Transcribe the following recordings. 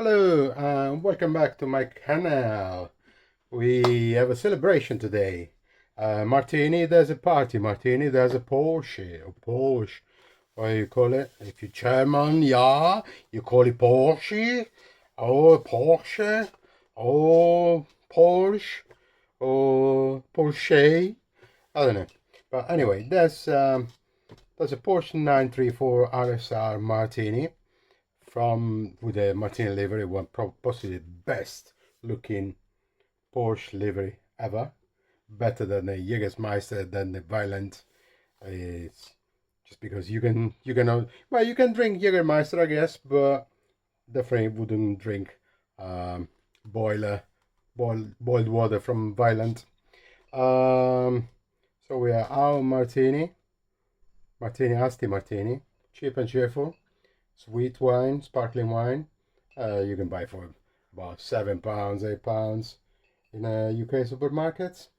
Hello and welcome back to my canal. We have a celebration today. Martini, there's a party. Martini, there's a Porsche. A Porsche. What do you call it? If you're German, yeah, you call it Porsche. Or Porsche. Or Porsche. Or Porsche. I don't know. But anyway, there's a Porsche 934 RSR Martini with the Martini livery, one possibly the best looking Porsche livery ever. Better than the Jägermeister, than the Violent. It's just because you can well, you can drink Jägermeister, I guess, but definitely wouldn't drink boiled water from Violent. So we are our Martini, Asti Martini, cheap and cheerful. Sweet wine, sparkling wine, you can buy for about £7, £8 in UK supermarkets.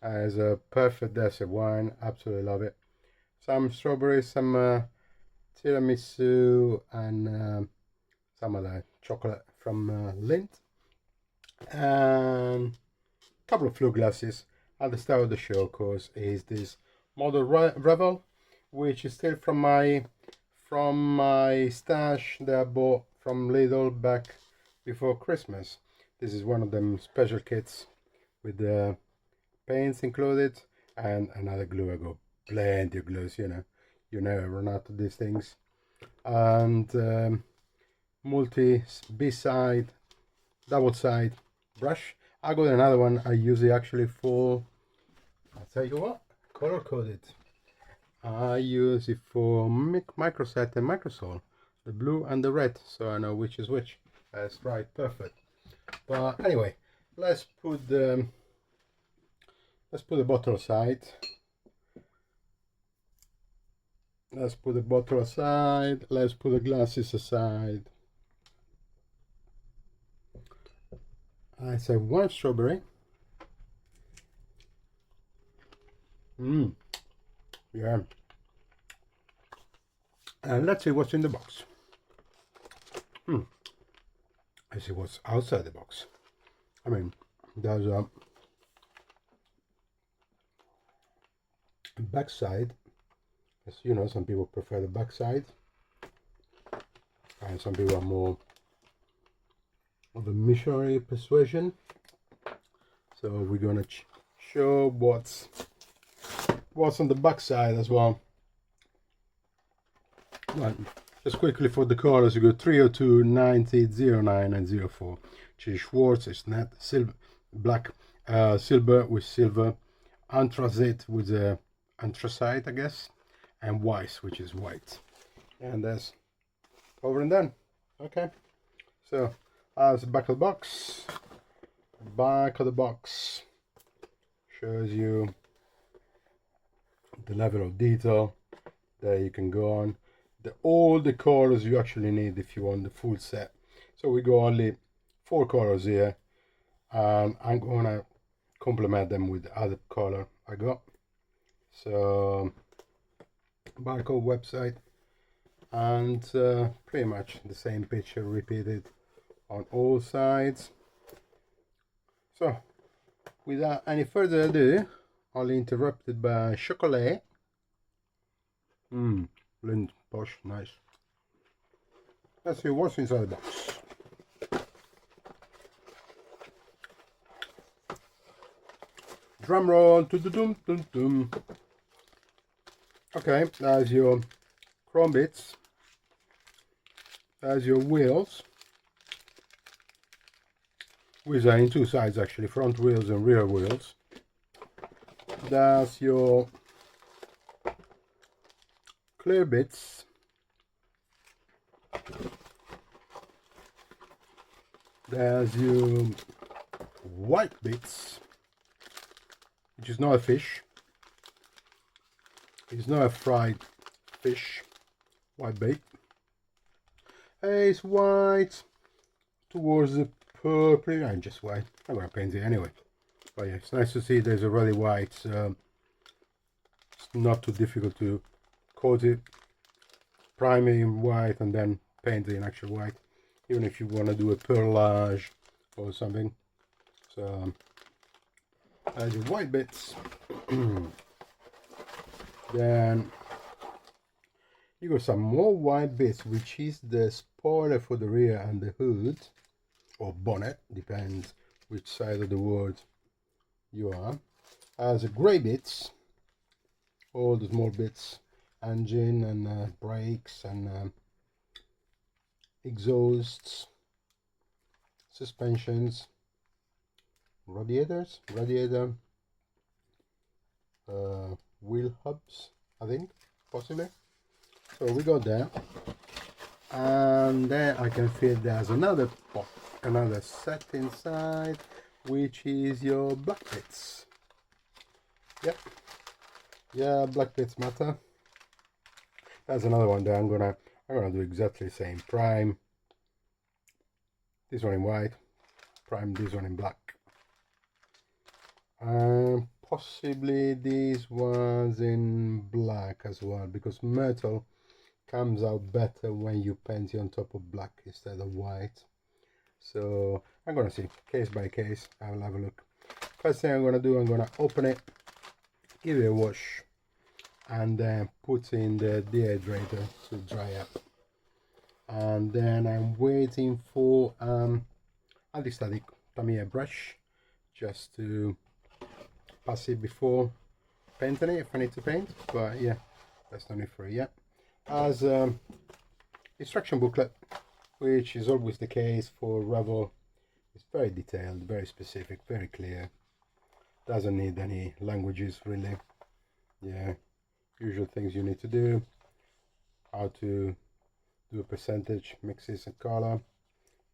It's a perfect dessert wine, absolutely love it. Some strawberries, some tiramisu, and some other chocolate from Lindt, and a couple of flu glasses. At the start of the show, of course, is this model Revell, which is still from my stash that I bought from Lidl back before Christmas. This is one of them special kits with the paints included and another glue. I got plenty of glues, you never run out of these things. And multi B-side, double side brush. I got another one. I use it actually for, I'll tell you what, color coded. I use it for microset and microsol, the blue and the red, so I know which is which. That's right, perfect. But anyway, let's put the bottle aside. Let's put the bottle aside. Let's put the glasses aside. I say one strawberry. Yeah. And let's see what's in the box. Let's see what's outside the box. I mean, there's a backside. As you know, some people prefer the backside, and some people are more of a missionary persuasion. So we're gonna show what's on the backside as well. Right. Just quickly for the colors, you got 302, 90, 09, and 04. Which is Schwartz, it's not silver, black, silver with silver, anthracite with anthracite, I guess, and white, which is white. And that's over and done. Okay. So that's the back of the box. Back of the box shows you the level of detail that you can go on. All the colors you actually need if you want the full set. So we got only 4 colors here, and I'm gonna complement them with the other color I got. So barcode website, and pretty much the same picture repeated on all sides. So without any further ado, only interrupted by chocolate. Revell Porsche, nice. Let's see what's inside the box. Drum roll, dum dum dum. Okay, there's your chrome bits. There's your wheels. Wheels are in 2 sides actually, front wheels and rear wheels. There's your clear bits. There's your white bits, which is not a fish. It's not a fried fish. White bait. It's white towards the purple, and just white. I'm gonna paint it anyway. But yeah, it's nice to see there's already white. So it's not too difficult to coat it, prime it in white, and then paint it in actual white. even if you want to do a perlage or something. So as your white bits. Then you got some more white bits, which is the spoiler for the rear and the hood, or bonnet, depends which side of the world you are. As a grey bits, all the small bits, engine and brakes and exhausts, suspensions, radiator, wheel hubs, I think, possibly. So we got that, and then I can feel there's another set inside, which is your black bits. Yep, yeah, black bits matter. There's another one there. I'm gonna do exactly the same. Prime this one in white, prime this one in black, and possibly these ones in black as well, because metal comes out better when you paint it on top of black instead of white. So I'm gonna see case by case. I'll have a look. First thing I'm gonna do, I'm gonna open it, give it a wash, and then put in the dehydrator to dry up. And then I'm waiting for anti-static Tamiya brush just to pass it before painting it if I need to paint. But yeah, that's no need for it yet. As instruction booklet, which is always the case for Revell, it's very detailed, very specific, very clear. Doesn't need any languages really. Yeah, usual things you need to do. How to do a percentage, mixes and color,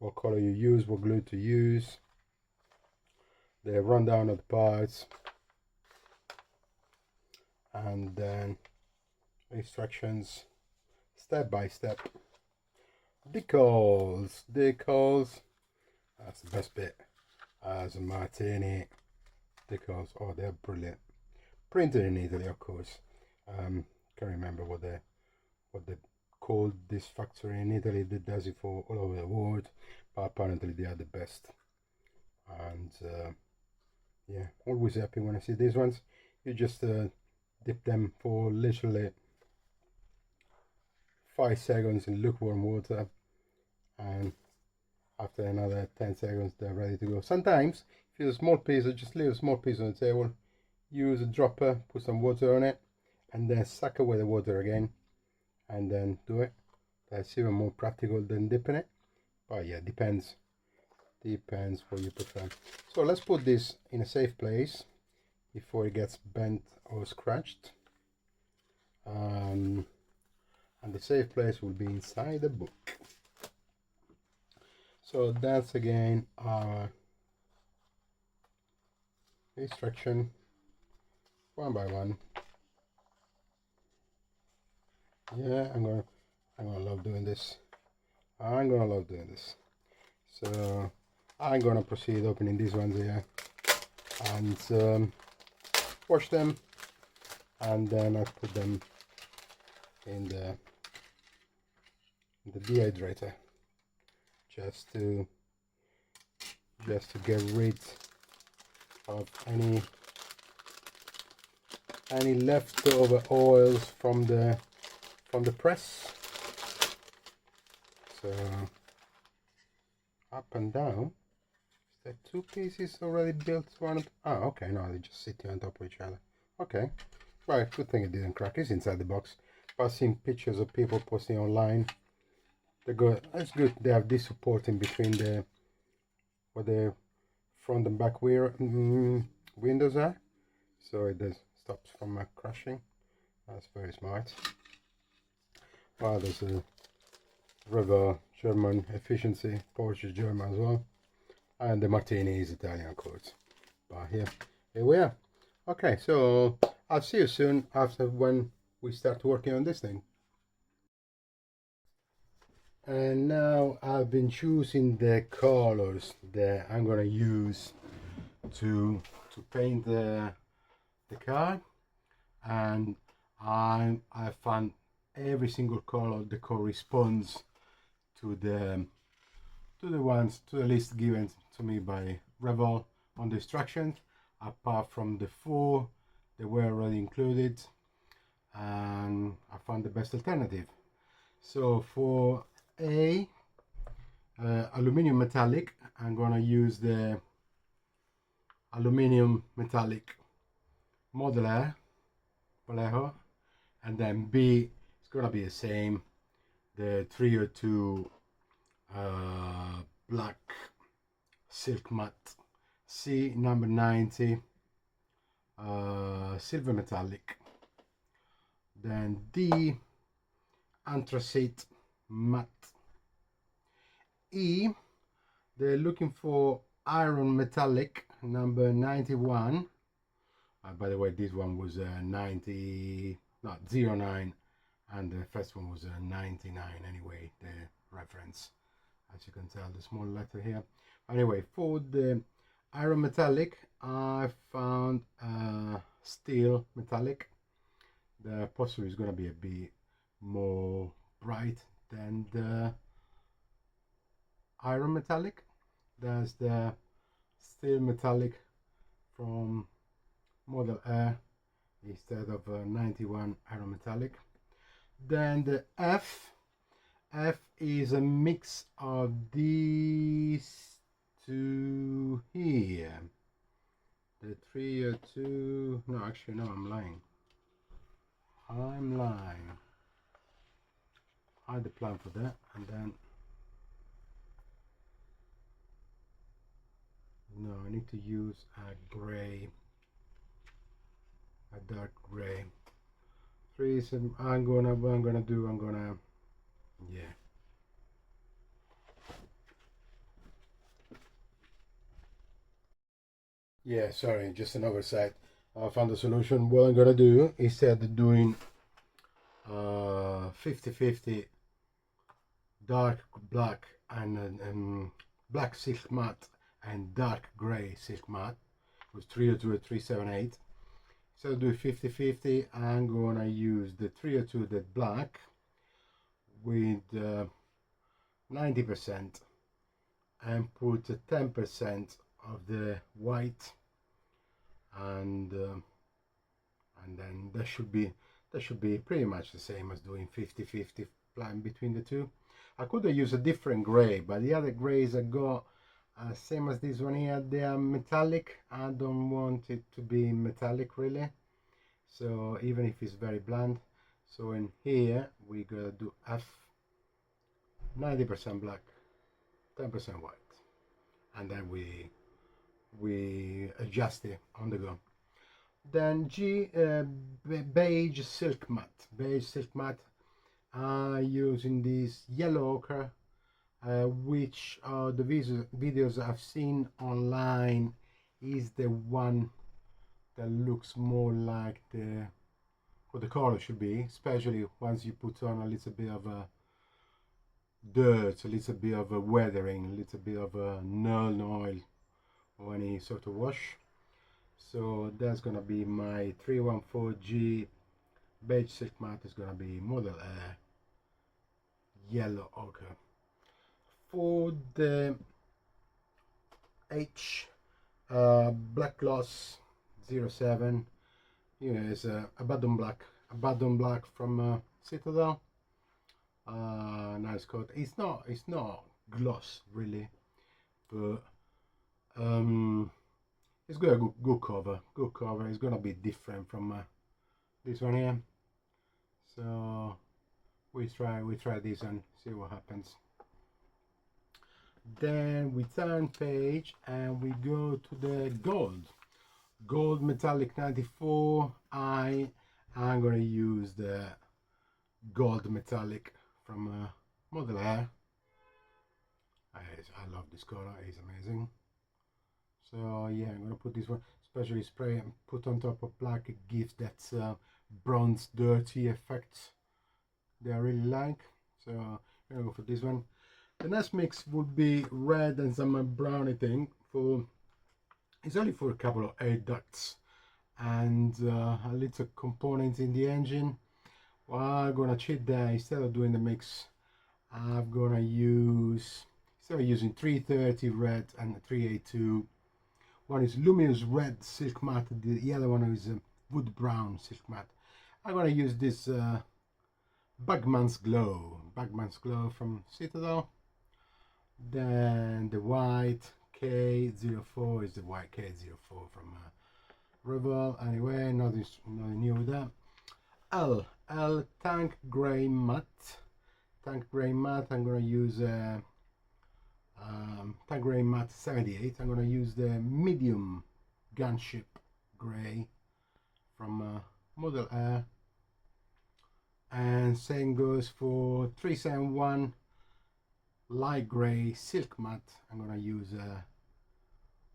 what color you use, what glue to use, the rundown of the parts, and then instructions step by step. Decals, that's the best bit. As a Martini decals, oh, they're brilliant. Printed in Italy, of course. Can't remember what they called this factory in Italy that does it for all over the world, but apparently they are the best. And yeah, always happy when I see these ones. You just dip them for literally 5 seconds in lukewarm water, and after another 10 seconds they're ready to go. Sometimes if you have a small piece, just leave a small piece on the table, use a dropper, put some water on it, and then suck away the water again, and then do it. That's even more practical than dipping it, but yeah, depends what you prefer. So let's put this in a safe place before it gets bent or scratched, and the safe place will be inside the book. So that's again our instruction, one by one. Yeah, I'm gonna love doing this. So I'm gonna proceed opening these ones here and wash them, and then I put them in the dehydrator just to get rid of any leftover oils from the press. So up and down. Is there 2 pieces already built? One? Oh, okay. No, they just sit on top of each other. Okay. Right. Good thing it didn't crack. It's inside the box. But I've seen pictures of people posting online. They're good. That's good. They have this support in between the front and back windows are, so it stops from crashing. That's very smart. Wow, there's a Revell German efficiency, Porsche German as well, and the Martini is Italian, of course. But here we are. Okay, so I'll see you soon after when we start working on this thing. And now I've been choosing the colors that I'm gonna use to paint the car, and I found every single color that corresponds to the to the list given to me by Revell on the instructions. Apart from the 4, they were already included, and I found the best alternative. So for A, aluminium metallic, I'm gonna use the aluminium metallic Model R Vallejo, and then B, it's gonna be the same, the 302 black silk matte. C, number 90 silver metallic. Then D, anthracite matte. E, they're looking for iron metallic, number 91. By the way, this one was 09, and the first one was 99 anyway, the reference. As you can tell, the small letter here. Anyway, for the iron metallic, I found steel metallic. The upholstery is going to be a bit more bright than the iron metallic. There's the steel metallic from Model R instead of 91 iron metallic. Then the F is a mix of these two here. The 302, no, actually no, I'm lying. I had the plan for that, and then no, I need to use a gray, a dark gray. I'm gonna yeah. Yeah, sorry, just an oversight. I found the solution. What I'm gonna do, instead of doing 50-50 dark black and black silk matte and dark gray silk matte with 302 and 378. So do 50-50. I'm gonna use the 302, that black, with 90% and put 10% of the white, and then that should be pretty much the same as doing 50-50 plan between the two. I could have used a different gray, but the other grays I got same as this one here, they are metallic. I don't want it to be metallic really, so even if it's very bland. So in here we gotta do F, 90% black, 10% white, and then we adjust it on the go. Then G, beige silk matte. Using this yellow ochre, which the videos I've seen online is the one that looks more like what the color should be, especially once you put on a little bit of a dirt, a little bit of a weathering, a little bit of a Nuln oil or any sort of wash. So that's gonna be my 314G beige silk matte. Is gonna be Model R yellow ochre. For the H, black gloss 07, it's a button black from Citadel. Nice coat. It's not gloss really, but it's got a good cover. It's gonna be different from this one here. So we try this and see what happens. Then we turn page and we go to the gold metallic 94. I'm gonna use the gold metallic from Model R. I love this color, it's amazing. So yeah, I'm gonna put this one, especially spray and put on top of black. It gives that bronze dirty effect that I really like. So I'm gonna go for this one. The next mix would be red and some browny thing. It's only for a couple of air ducts and a little component in the engine. Well, I'm gonna cheat there. Instead of doing the mix, I'm gonna use, So I'm using 330 red and 382. One is luminous red silk matte, the other one is wood brown silk matte. I'm gonna use this Bagman's Glow from Citadel. Then the white K04 is the white K04 from Revell. Anyway, nothing new with that. L tank gray matte. I'm gonna use tank gray matte 78. I'm gonna use the medium gunship gray from Model R. And same goes for 371 light gray silk matte. I'm gonna use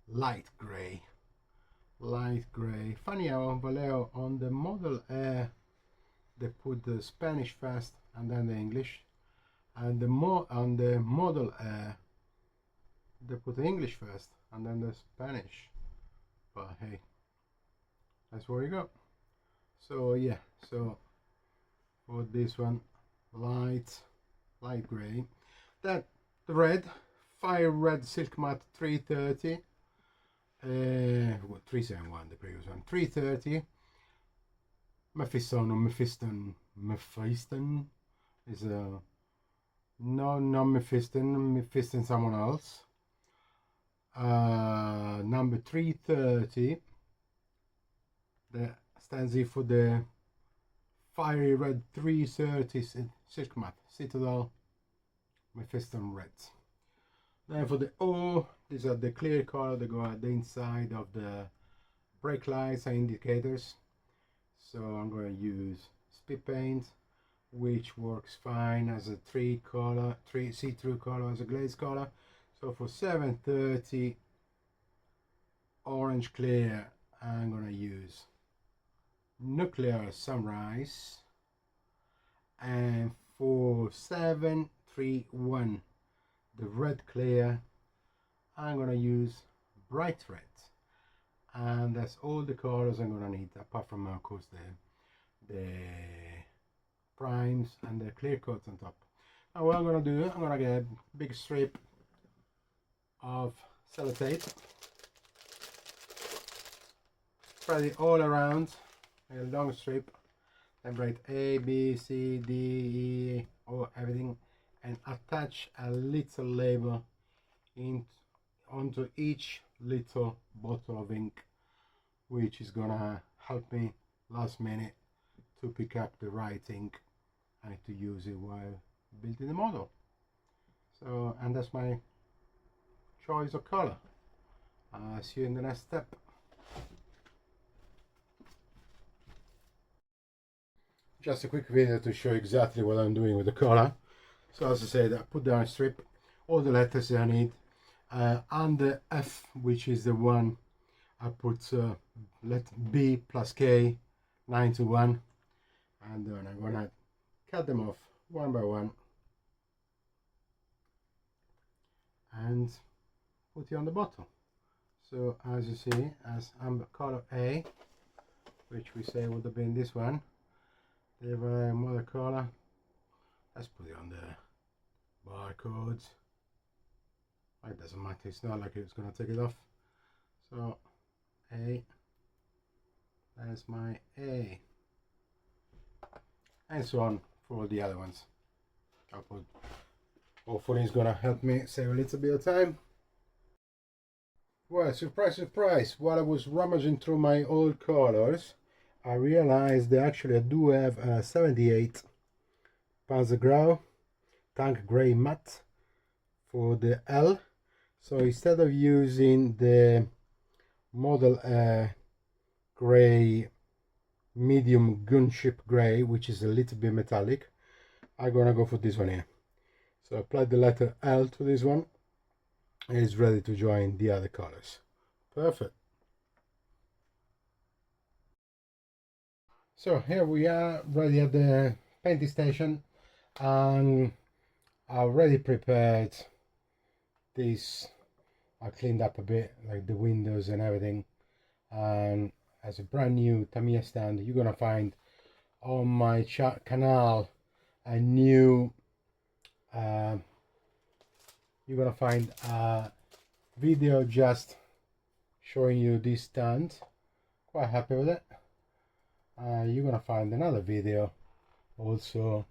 light gray. Funny how Vallejo on the Model Air they put the Spanish first and then the English, and on the Model Air they put the English first and then the Spanish. But hey, that's where you go. So yeah, so for this one, light gray. That the red, fire red silk matte 330. 371 the previous one. 330. Mephiston is a no Mephiston someone else. Number 330. That stands here for the fiery red 330 silk matte Citadel Mephiston reds. Then for the O, these are the clear color that go at the inside of the brake lights and indicators. So I'm going to use speed paint, which works fine as a see-through color, as a glaze color. So for 730 orange clear, I'm going to use Nuclear Sunrise. And for 731 the red clear, I'm gonna use bright red. And that's all the colors I'm gonna need, apart from of course the primes and the clear coats on top. Now what I'm gonna do, I'm gonna get a big strip of sellotape, spread it all around, a long strip, and write A, B, C, D, E, or everything, and attach a little label onto each little bottle of ink, which is gonna help me last minute to pick up the right ink and to use it while building the model. So, and that's my choice of color. See you in the next step. Just a quick video to show exactly what I'm doing with the color. So as I said, I put down a strip, all the letters that I need, and the F, which is the one I put let B plus K 9 to 1, and then I'm gonna cut them off one by one and put it on the bottle. So as you see, as I'm color A, which we say would have been this one, they have another color. Let's put it on the barcodes. It doesn't matter, it's not like it's going to take it off. So A, that's my A, and so on for all the other ones. I'll put, hopefully it's going to help me save a little bit of time. Well, surprise, while I was rummaging through my old colors, I realized that actually I do have a 78 Panzer Grau tank gray matte for the L. So instead of using the Model gray medium gunship gray, which is a little bit metallic, I'm gonna go for this one here. So apply the letter L to this one, and it's ready to join the other colors. Perfect. So here we are, ready at the painting station, and I already prepared this. I cleaned up a bit, like the windows and everything, and as a brand new Tamiya stand, you're gonna find on my canal a new you're gonna find a video just showing you this stand. Quite happy with it. You're gonna find another video also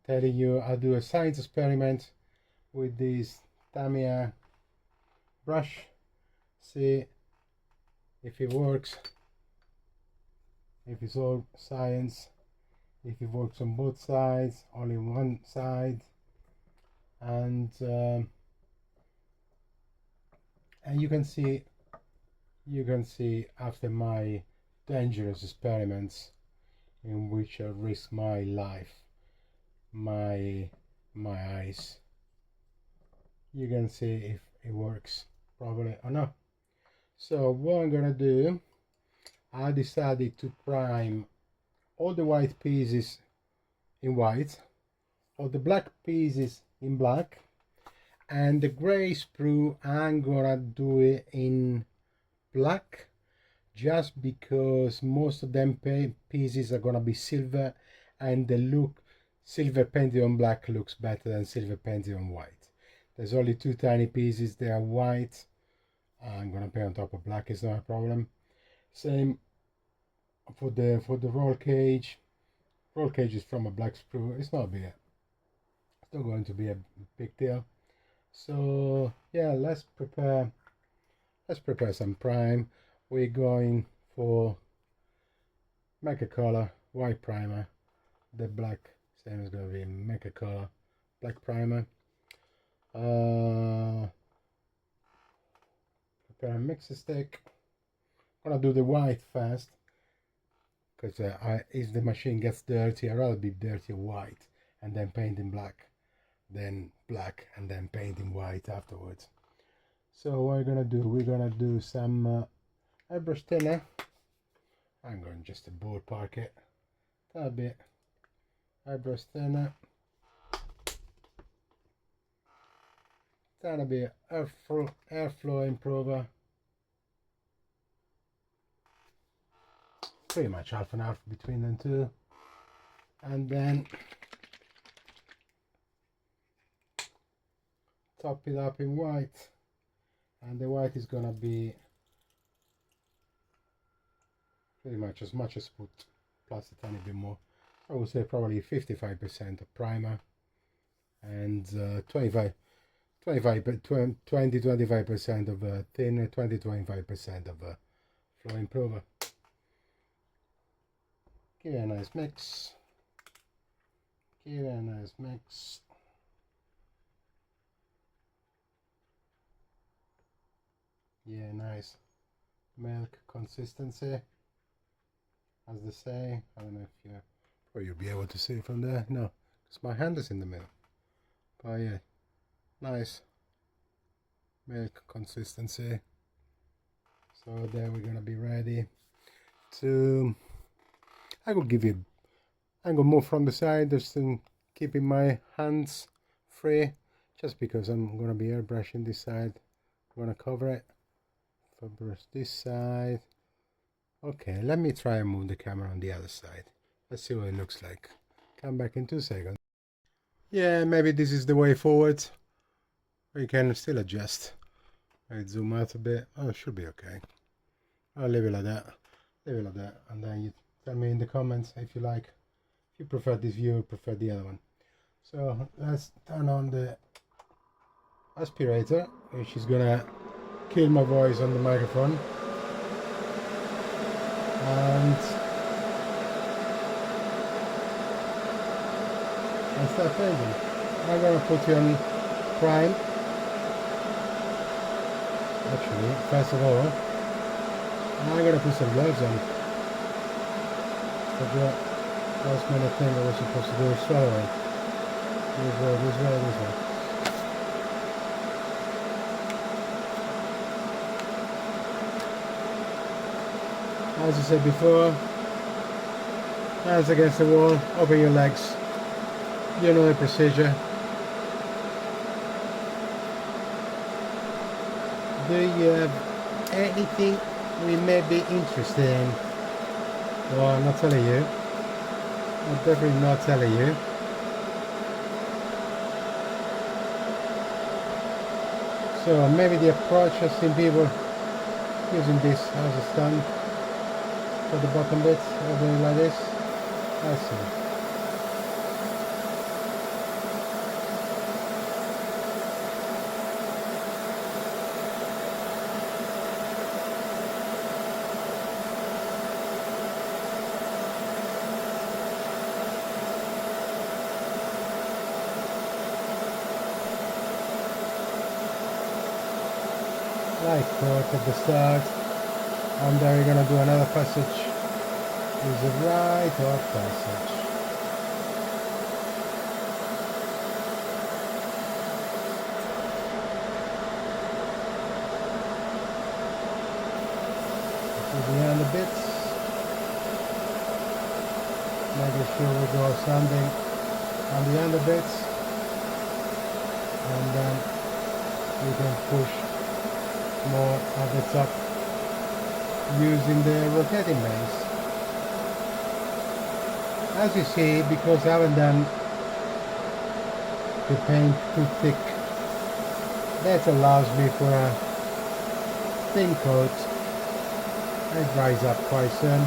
telling you how to do a science experiment with this Tamiya brush. See if it works, if it's all science, if it works on both sides, only one side, and you can see after my dangerous experiments in which I risk my life, my eyes, you can see if it works properly or not. So what I'm gonna do, I decided to prime all the white pieces in white, all the black pieces in black, and the gray sprue I'm gonna do it in black, just because most of them pieces are gonna be silver, and the look silver painted on black looks better than silver painted on white. There's only two tiny pieces, they are white. I'm gonna paint on top of black, it's not a problem. Same for the roll cage. Roll cage is from a black sprue. It's not big. It's not going to be a big deal. So yeah, let's prepare some prime. We're going for Mecha Color white primer. The black same is going to be Mecha Color black primer. Prepare a mixer stick. I'm gonna do the white first, because if the machine gets dirty, I'd rather be dirty white and then paint in black, then black and then paint in white afterwards. So what we're gonna do, we're gonna do some airbrush thinner. I'm going just to ballpark it a bit. Airbrush thinner, that'll be airflow improver. Pretty much half and half between them two, and then top it up in white, and the white is gonna be pretty much as put, plus a tiny bit more. I would say probably 55% of primer and 20-25% of thinner, 20-25% of flow improver. Give it a nice mix. Give it a nice mix. Yeah, nice milk consistency, as they say. I don't know if you'll be able to see it from there. No, because my hand is in the middle. But yeah, nice milk consistency. So there we're gonna be ready to. I'm gonna move from the side just in keeping my hands free, just because I'm gonna be airbrushing this side. I'm gonna cover it. Brush this side. Okay, let me try and move the camera on the other side. Let's see what it looks like. Come back in 2 seconds. Yeah, maybe this is the way forward. You can still adjust. I zoom out a bit. Oh, it should be okay. I'll leave it like that. Leave it like that, and then you tell me in the comments if you like, if you prefer this view or prefer the other one. So let's turn on the aspirator, which is gonna kill my voice on the microphone, and start painting. I'm gonna put you on prime. Actually, first of all, I'm gonna put some gloves on. Forgot last minute thing I was supposed to do is swallowing. This way. As I said before, hands against the wall, open your legs. You know the procedure. Do you have anything we may be interested in? Well, I'm not telling you. I'm definitely not telling you. So maybe the approach, I've seen people using this as a stand for the bottom bits, or doing like this. Let's see. Like torque at the start, and then you're gonna do another passage. Is a right or passage. To the end bits, making sure we go sanding on the end bits, and then we can push more at the top using the rotating base. As you see, because I haven't done the paint too thick, that allows me for a thin coat. It dries up quite soon.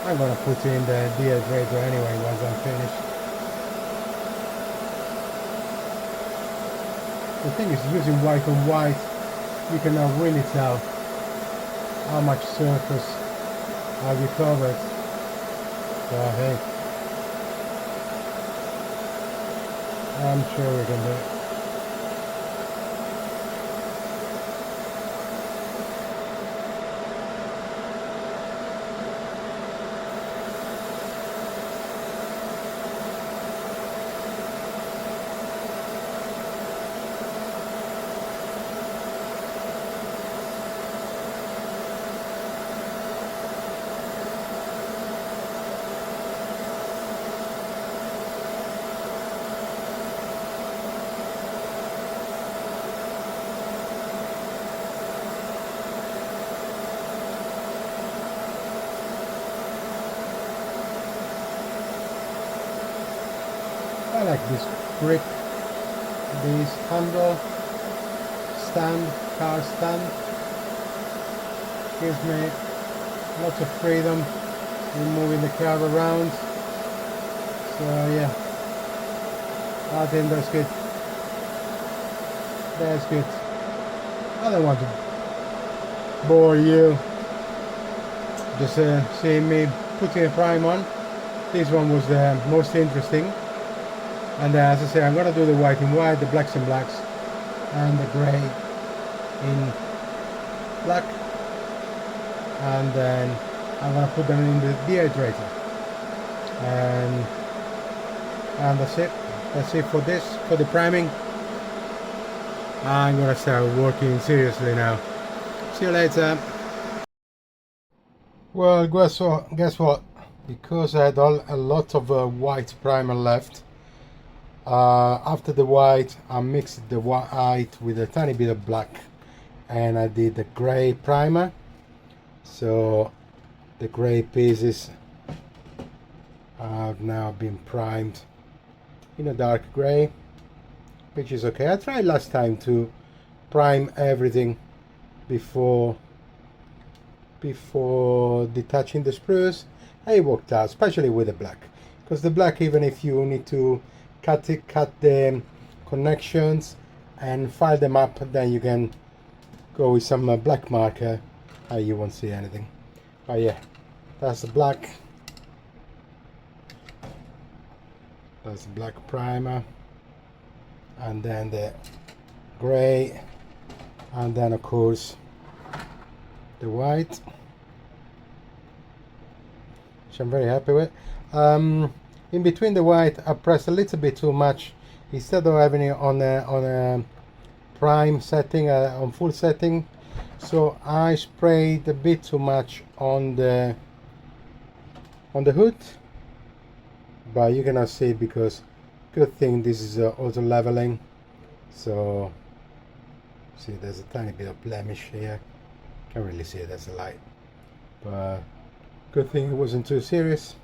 I'm gonna put in the dehydrator anyway once I'm finished. The thing is, using white on white, you cannot really tell how much surface have you covered. So hey, I'm sure we can do it. I like this grip, this handle stand, car stand, gives me lots of freedom in moving the car around. So yeah, I think that's good. That's good. I don't want to bore you just seeing me putting a prime on. This one was the most interesting. And as I say, I'm going to do the white in white, the blacks in blacks, and the grey in black. And then I'm going to put them in the dehydrator. And that's it. That's it for this, for the priming. I'm going to start working seriously now. See you later. Well, guess what? Because I had a lot of white primer left, after the white I mixed the white with a tiny bit of black and I did the grey primer. So the grey pieces have now been primed in a dark grey, which is okay. I tried last time to prime everything before detaching the sprues, and it worked out, especially with the black, because the black, even if you need to cut the connections and file them up, then you can go with some black marker and you won't see anything. But yeah, that's the black. That's the black primer, and then the gray, and then of course the white, which I'm very happy with. In between the white, I pressed a little bit too much. Instead of having it on a prime setting, on full setting, so I sprayed a bit too much on the hood. But you cannot see it because, good thing this is auto leveling. So see, there's a tiny bit of blemish here. Can't really see it, that's a light. But good thing it wasn't too serious.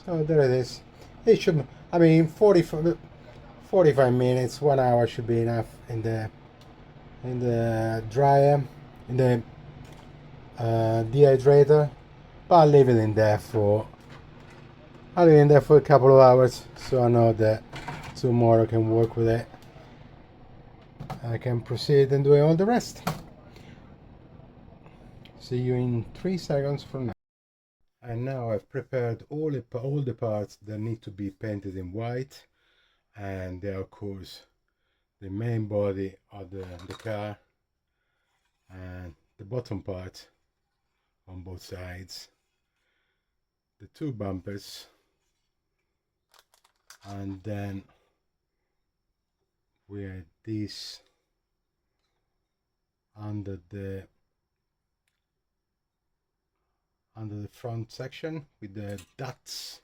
So there it is. It should, I mean, 45 minutes, 1 hour should be enough in the dryer, in the dehydrator. But I'll leave it in there for a couple of hours, so I know that tomorrow I can work with it. I can proceed and do all the rest. See you in 3 seconds from now. And now I've prepared all the parts that need to be painted in white, and they are of course the main body of the car and the bottom part on both sides, the two bumpers, and then we have this under the front section with the dots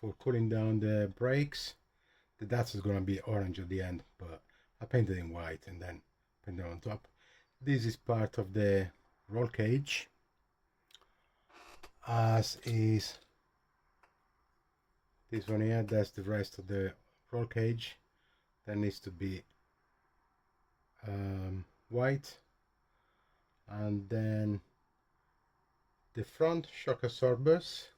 for cooling down the brakes. The dots is gonna be orange at the end, but I painted in white and then painted on top. This is part of the roll cage, as is this one here. That's the rest of the roll cage that needs to be white. And then the front shock absorbers,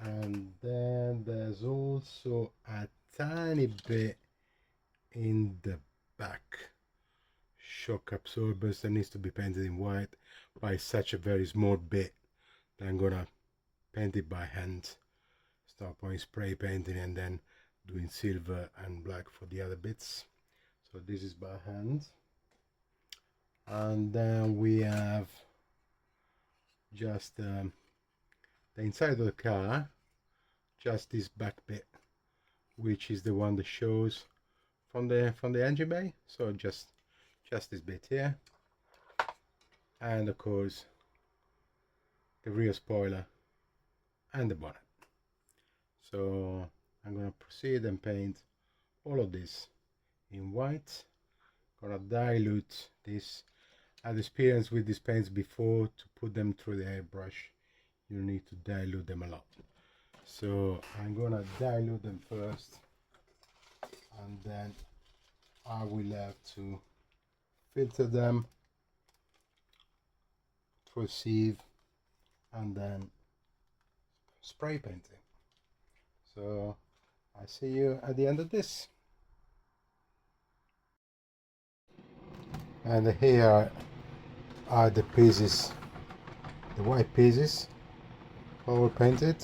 and then there's also a tiny bit in the back shock absorbers that needs to be painted in white, by such a very small bit that I'm gonna paint it by hand. Start point spray painting and then doing silver and black for the other bits. So this is by hand. And then we have just the inside of the car, just this back bit, which is the one that shows from the engine bay. So just this bit here, and of course the rear spoiler and the bonnet. So I'm gonna proceed and paint all of this in white. Gonna dilute this. I've experienced with these paints before. To put them through the airbrush, you need to dilute them a lot. So I'm gonna dilute them first, and then I will have to filter them for sieve and then spray painting. So I see you at the end of this. And here are the pieces, the white pieces, all painted.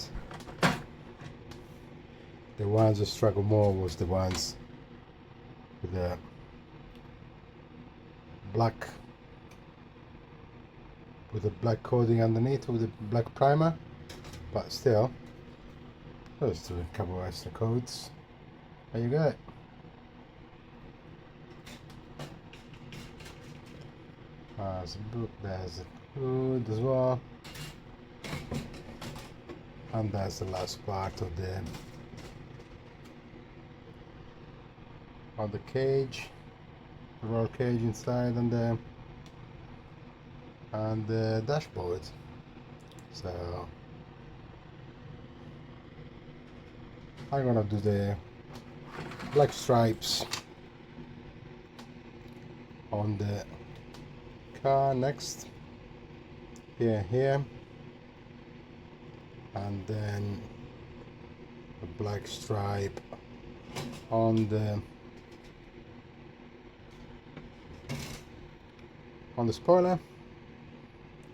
The ones that struggle more was the ones with the black, with the black coating underneath, with the black primer. But still, let's do a couple of extra coats. There you go. There's a hood as well, and that's the last part of the cage, the roll cage inside, and the dashboard. So I'm gonna do the black stripes on the car next, here, and then a black stripe on the spoiler,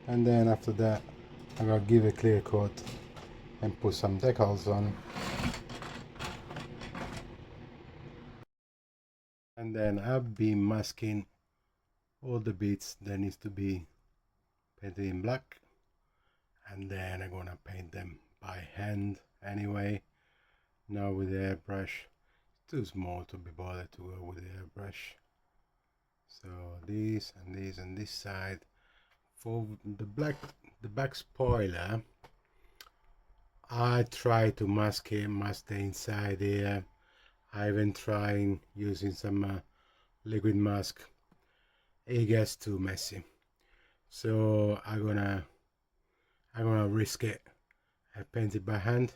and then after that I'm gonna give a clear coat and put some decals on, and then I'll be masking all the bits that needs to be painted in black, and then I'm gonna paint them by hand anyway. Now with the airbrush, it's too small to be bothered to go with the airbrush. So this and this and this side. For the back spoiler, I try to mask the inside here. I even tried using some liquid mask. It gets too messy, so I'm gonna risk it and paint it by hand.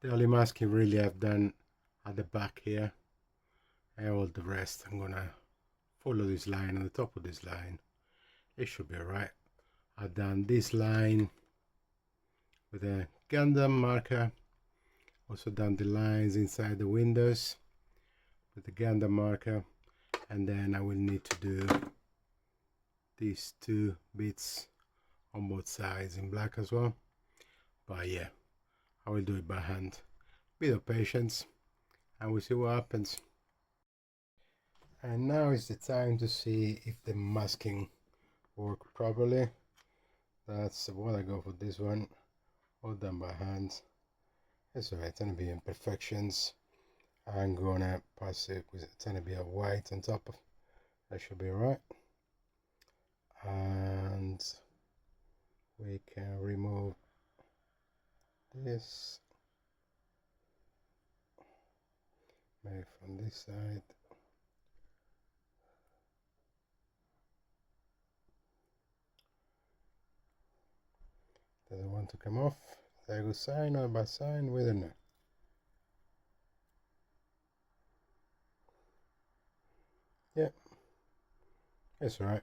The only masking really I've done at the back here, all the rest I'm gonna follow this line on the top of this line. It should be alright. I've done this line with a Gundam marker, also done the lines inside the windows with the Gundam marker, and then I will need to do these two bits on both sides in black as well. But yeah, I will do it by hand. Bit of patience and we'll see what happens. And now is the time to see if the masking works properly. That's what I go for this one, all done by hand. It's alright, gonna be imperfections. I'm gonna pass it with a tiny bit of white on top of that, should be alright. And we can remove this, maybe from this side. Doesn't want to come off. Is that a good sign or a bad sign? We don't know. Yeah, it's alright.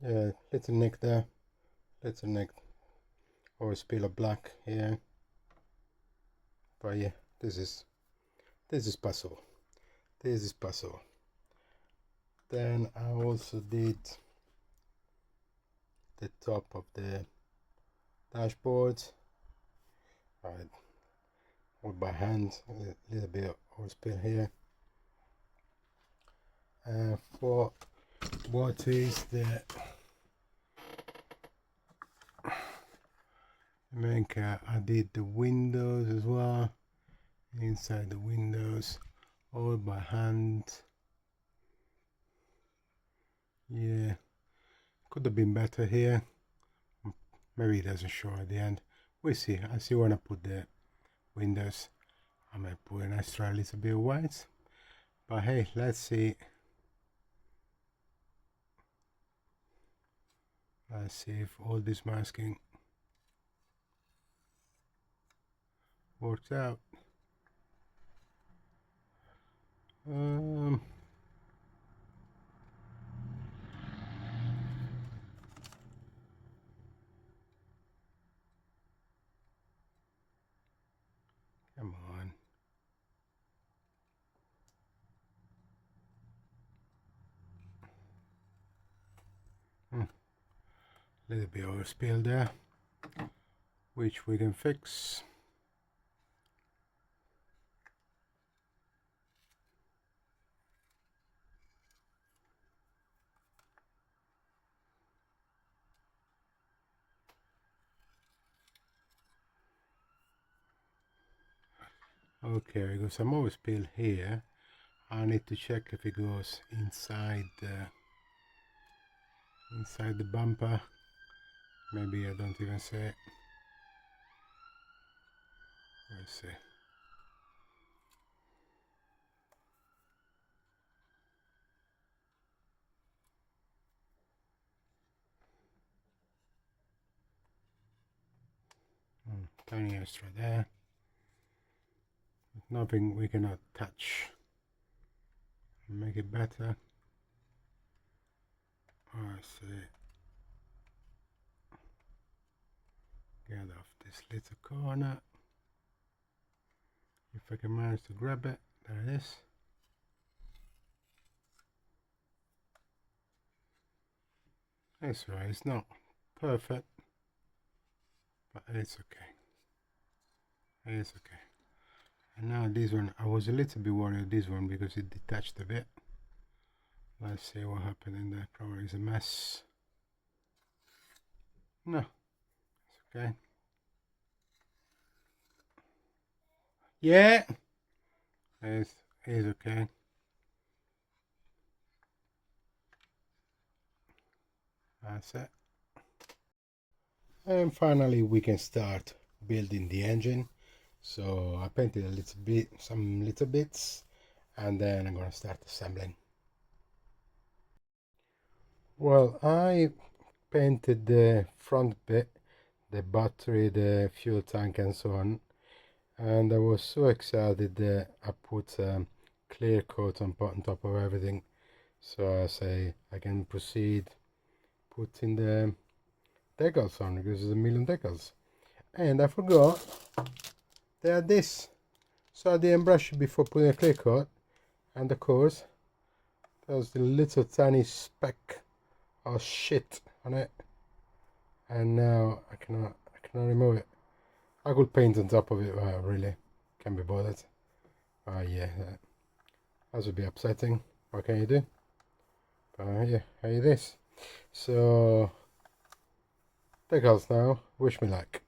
Yeah, little nick there, little nick, or a spill of black here. But yeah, this is possible. This is possible. Then I also did the top of the dashboard. I hold by hand, a little bit of spill here. For what is the main car, I did the windows as well, inside the windows, all by hand. Yeah, could have been better here. Maybe it doesn't show at the end. We'll see. I see when I put the windows. I might put an extra little bit of white. But hey, let's see. Let's see if all this masking works out. Come on. Little bit of spill there, which we can fix. Okay, I got some more spill here. I need to check if it goes inside the bumper. Maybe I don't even see it. Let's see. Tiny extra there. Nothing we cannot touch. Make it better. I see. Get off this little corner. If I can manage to grab it, there it is. That's right, it's not perfect, but it's okay. It's okay. And now this one, I was a little bit worried this one because it detached a bit. Let's see what happened in there. Probably is a mess. No, it's okay. Yeah, it's okay. That's it. And finally we can start building the engine. So I painted a little bit, some little bits, and then I'm gonna start assembling. Well, I painted the front bit, the battery, the fuel tank and so on, and I was so excited that I put clear coat on top of everything, so I say I can proceed putting the decals on, because there's a million decals. And I forgot they are this, so I didn't brush it before putting a clear coat, and of course there's the little tiny speck of shit on it, and now I cannot remove it. I could paint on top of it, but really can't be bothered. Yeah, that would be upsetting. What can you do? Yeah, how you this? So decals now, wish me luck.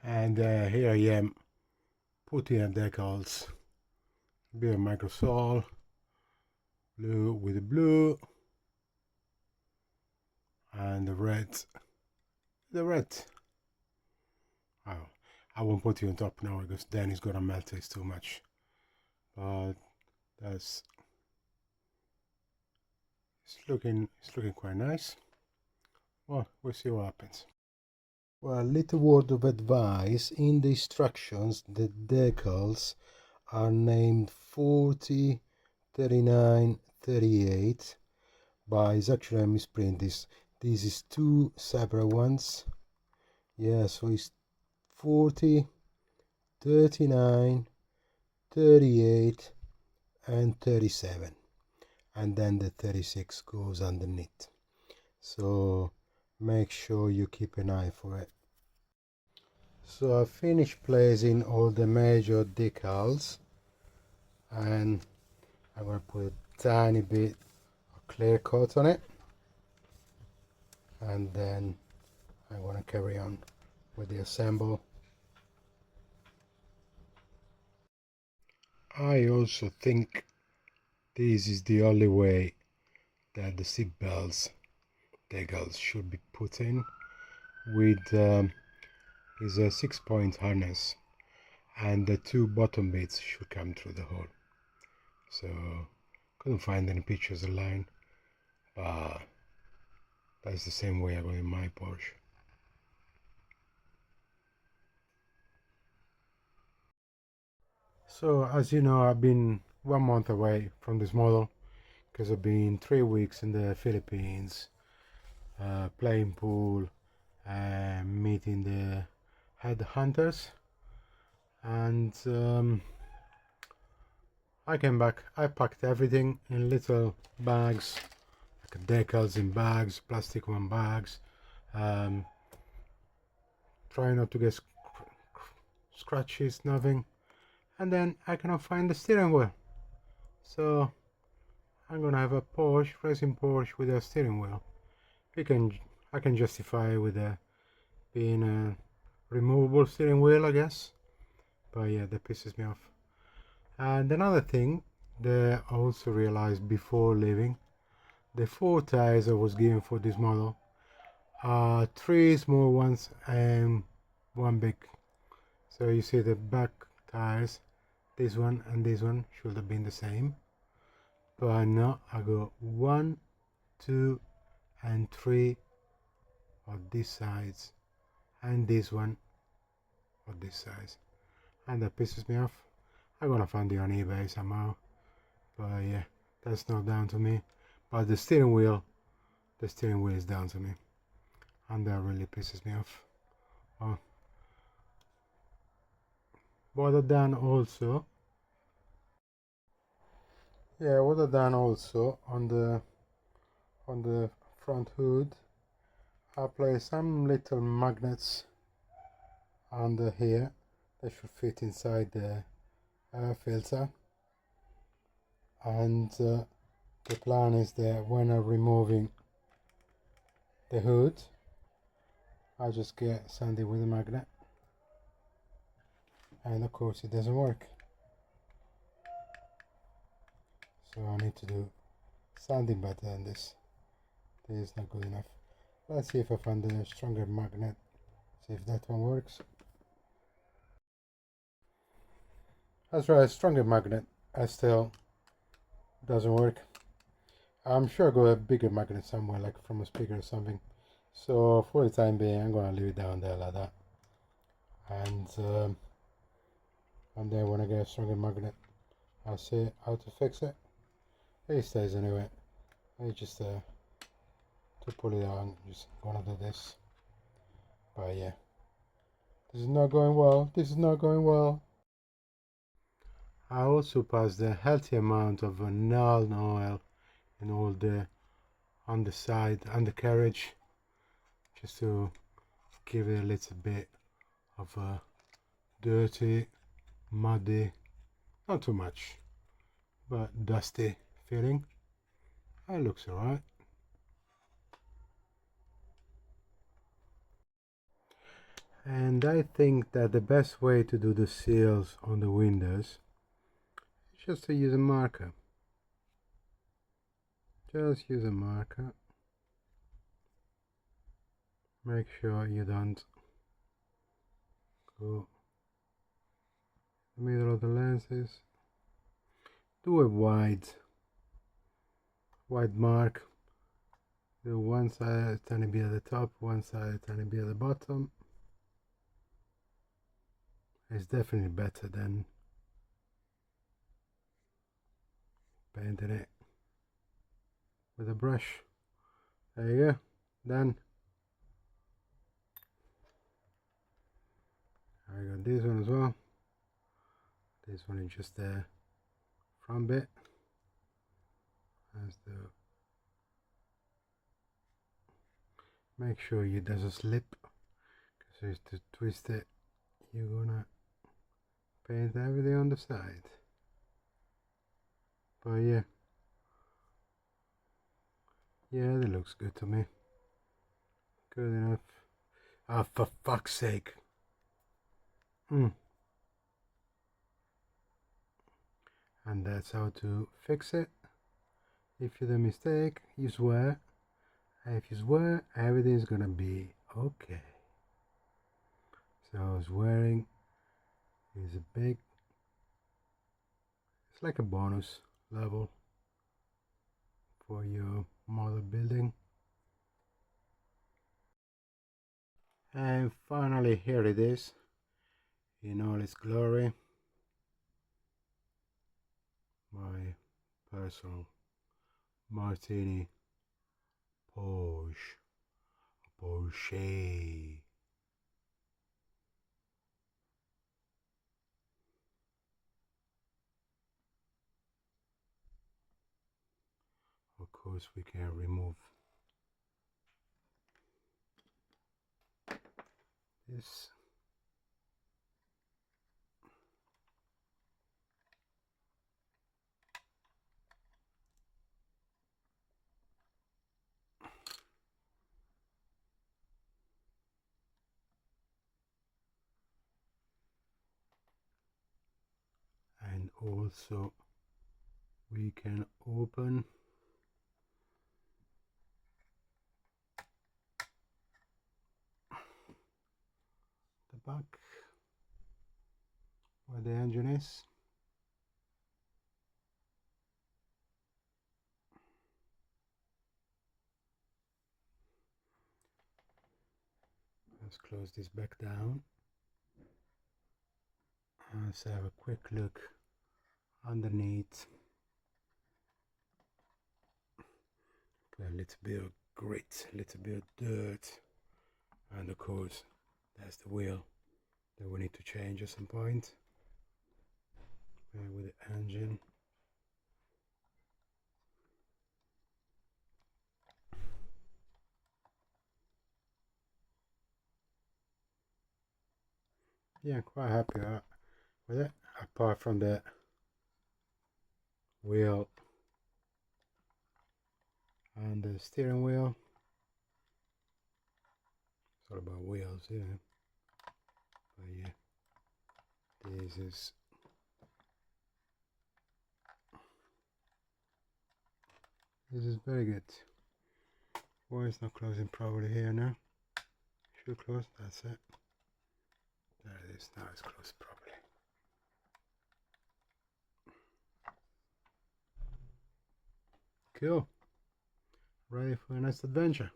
And here I am putting in decals, bit of microsol, blue with the blue, and the red. Oh, I won't put it on top now because then it's gonna melt. It's too much. But it's looking quite nice. Well, we'll see what happens. Well, little word of advice: in the instructions, the decals are named 40, 39, 38, but it's actually a misprint. This is two separate ones. Yeah, so it's 40, 39, 38, and 37, and then the 36 goes underneath, so make sure you keep an eye for it. So I finished placing all the major decals, and I'm going to put a tiny bit of clear coat on it, and then I'm going to carry on with the assemble. I also think this is the only way that the seat belts decals should be put in, with is a 6-point harness, and the two bottom bits should come through the hole. So couldn't find any pictures online, but that's the same way I go in my Porsche. So as you know, I've been 1 month away from this model because I've been 3 weeks in the Philippines, playing pool and meeting the headhunters, and I came back. I packed everything in little bags, like decals in bags, plastic one bags, try not to get scratches, nothing. And then I cannot find the steering wheel, so I'm gonna have a Porsche, racing Porsche with a steering wheel. I can justify with being a removable steering wheel, I guess, but yeah, that pisses me off. And another thing that I also realized before leaving, the 4 tires I was given for this model are 3 small ones and 1 big. So you see the back tires, this one and this one should have been the same, but no, I got 1, 2 and 3 on these sides, and this one on this side, and that pisses me off. I'm gonna find it on eBay somehow, but yeah, that's not down to me. But the steering wheel is down to me, and that really pisses me off. Oh. What I've done also, on the front hood, I placed some little magnets under here that should fit inside the air filter, and the plan is that when I'm removing the hood, I just get sanded with a magnet, and of course it doesn't work, so I need to do sanding better than this. This is not good enough. Let's see if I find a stronger magnet, see if that one works. That's right, a stronger magnet, I still doesn't work. I'm sure I got a bigger magnet somewhere, like from a speaker or something. So for the time being, I'm gonna leave it down there like that. And and then when I get a stronger magnet, I'll see how to fix it. It stays anyway. I just to pull it out, I'm just gonna do this. But yeah, this is not going well. This is not going well. I also passed a healthy amount of Naln oil in all the underside, undercarriage, just to give it a little bit of a dirty, muddy, not too much, but dusty feeling. It looks alright. And I think that the best way to do the seals on the windows is just to use a marker. Just use a marker. Make sure you don't go in the middle of the lenses. Do a wide mark. Do one side a tiny bit at the top, one side a tiny bit at the bottom. It's definitely better than painting it with a brush. There you go, done. I got this one as well. This one is just the front bit. As the, make sure it doesn't slip, because to twist it, you're gonna paint everything on the side. But yeah, that looks good to me. Good enough. Ah, for fuck's sake. And that's how to fix it. If you do a mistake, you swear. If you swear, everything's gonna be okay. So swearing is a big, it's like a bonus level for your model building. And finally, here it is in all its glory. My personal Martini Porsche. Of course, we can remove this. And also we can open the back where the engine is. Let's close this back down. Let's have a quick look underneath. Put a little bit of grit, a little bit of dirt, and of course that's the wheel that we need to change at some point. With the engine. Yeah, quite happy with it, apart from the wheel and the steering wheel. It's all about wheels, yeah. But yeah, this is very good. Why it's not closing properly here now? Should close, that's it. There it is, now it's closed properly. Cool. Ready for a nice adventure.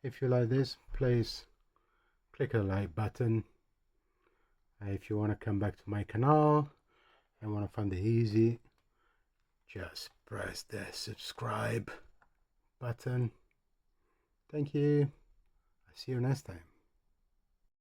If you like this, please click the like button If you want to come back to my canal and want to find it easy, just press the subscribe button. Thank you. I'll see you next time.